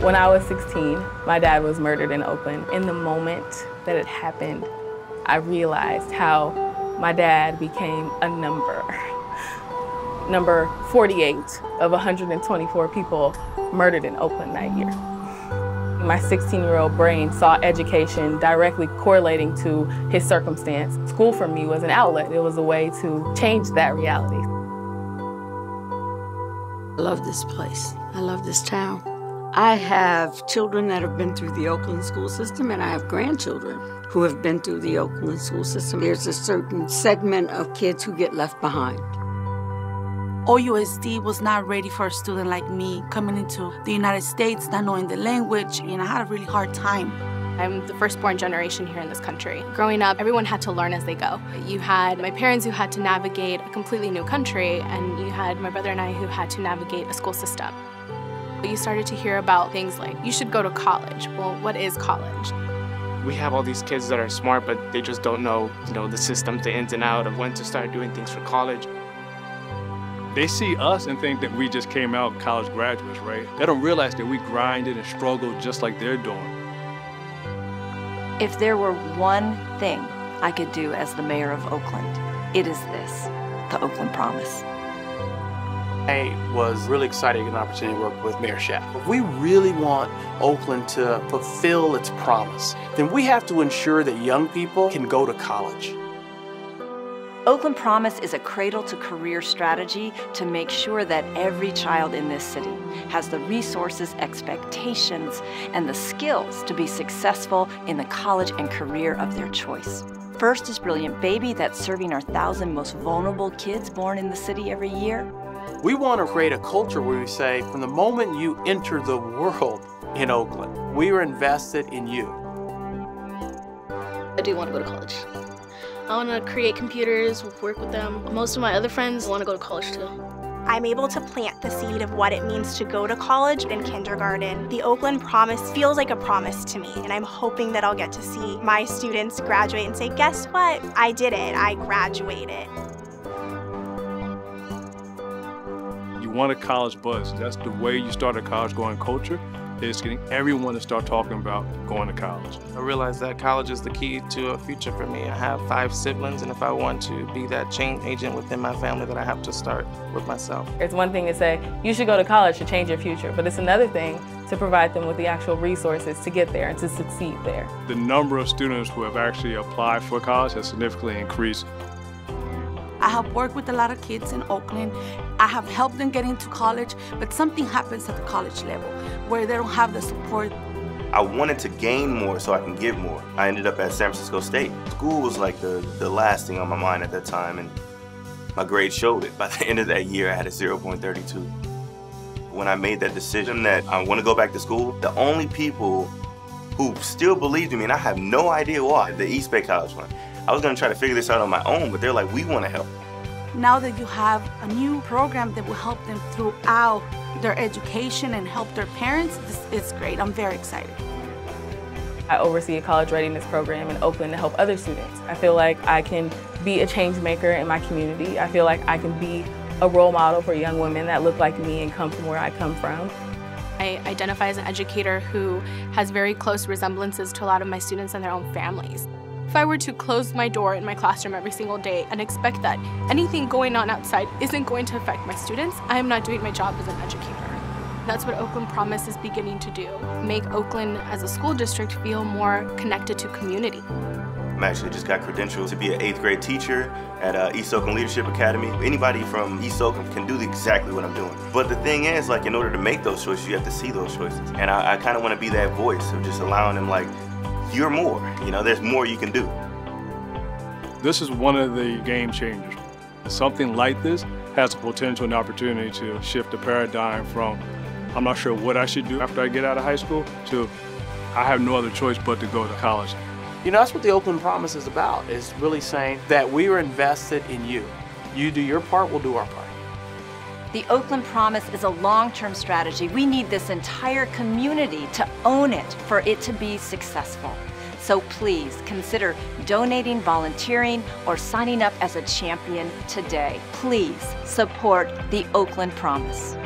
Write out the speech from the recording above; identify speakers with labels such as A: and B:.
A: When I was 16, my dad was murdered in Oakland. In the moment that it happened, I realized how my dad became a number. Number 48 of 124 people murdered in Oakland that year. My 16-year-old brain saw education directly correlating to his circumstance. School for me was an outlet. It was a way to change that reality.
B: I love this place. I love this town. I have children that have been through the Oakland school system, and I have grandchildren who have been through the Oakland school system. There's a certain segment of kids who get left behind.
C: OUSD was not ready for a student like me coming into the United States, not knowing the language, and I had a really hard time.
D: I'm the firstborn generation here in this country. Growing up, everyone had to learn as they go. You had my parents who had to navigate a completely new country, and you had my brother and I who had to navigate a school system. You started to hear about things like, you should go to college. Well, what is college?
E: We have all these kids that are smart, but they just don't know, the system, the ins and outs of when to start doing things for college.
F: They see us and think that we just came out college graduates, right? They don't realize that we grinded and struggled just like they're doing.
G: If there were one thing I could do as the mayor of Oakland, it is this, the Oakland Promise.
H: I was really excited to get an opportunity to work with Mayor Schaaf. If we really want Oakland to fulfill its promise, then we have to ensure that young people can go to college.
G: Oakland Promise is a cradle-to-career strategy to make sure that every child in this city has the resources, expectations, and the skills to be successful in the college and career of their choice. First is Brilliant Baby, that's serving our 1,000 most vulnerable kids born in the city every year.
H: We want to create a culture where we say, from the moment you enter the world in Oakland, we are invested in you.
I: I do want to go to college. I want to create computers, work with them. Most of my other friends want to go to college too.
J: I'm able to plant the seed of what it means to go to college in kindergarten. The Oakland Promise feels like a promise to me, and I'm hoping that I'll get to see my students graduate and say, guess what? I did it. I graduated.
F: You want a college buzz. That's the way you start a college-going culture, is getting everyone to start talking about going to college.
E: I realized that college is the key to a future for me. I have 5 siblings, and if I want to be that change agent within my family, then I have to start with myself.
A: It's one thing to say, you should go to college to change your future, but it's another thing to provide them with the actual resources to get there and to succeed there.
F: The number of students who have actually applied for college has significantly increased.
C: I have worked with a lot of kids in Oakland. I have helped them get into college, but something happens at the college level where they don't have the support.
K: I wanted to gain more so I can give more. I ended up at San Francisco State. School was like the last thing on my mind at that time, and my grades showed it. By the end of that year, I had a 0.32. When I made that decision that I want to go back to school, the only people who still believed in me, and I have no idea why, the East Bay College one. I was going to try to figure this out on my own, but they're like, we want to help.
C: Now that you have a new program that will help them throughout their education and help their parents, it's great. I'm very excited.
A: I oversee a college readiness program in Oakland to help other students. I feel like I can be a change maker in my community. I feel like I can be a role model for young women that look like me and come from where I come from.
D: I identify as an educator who has very close resemblances to a lot of my students and their own families. If I were to close my door in my classroom every single day and expect that anything going on outside isn't going to affect my students, I am not doing my job as an educator. That's what Oakland Promise is beginning to do. Make Oakland as a school district feel more connected to community.
K: I actually just got credentialed to be an 8th grade teacher at East Oakland Leadership Academy. Anybody from East Oakland can do exactly what I'm doing. But the thing is, like, in order to make those choices, you have to see those choices. And I kind of want to be that voice of just allowing them, like, you're more. There's more you can do.
F: This is one of the game changers. Something like this has the potential and opportunity to shift the paradigm from, I'm not sure what I should do after I get out of high school, to I have no other choice but to go to college.
H: That's what the Oakland Promise is about, is really saying that we are invested in you. You do your part, we'll do our part.
G: The Oakland Promise is a long-term strategy. We need this entire community to own it for it to be successful. So please consider donating, volunteering, or signing up as a champion today. Please support the Oakland Promise.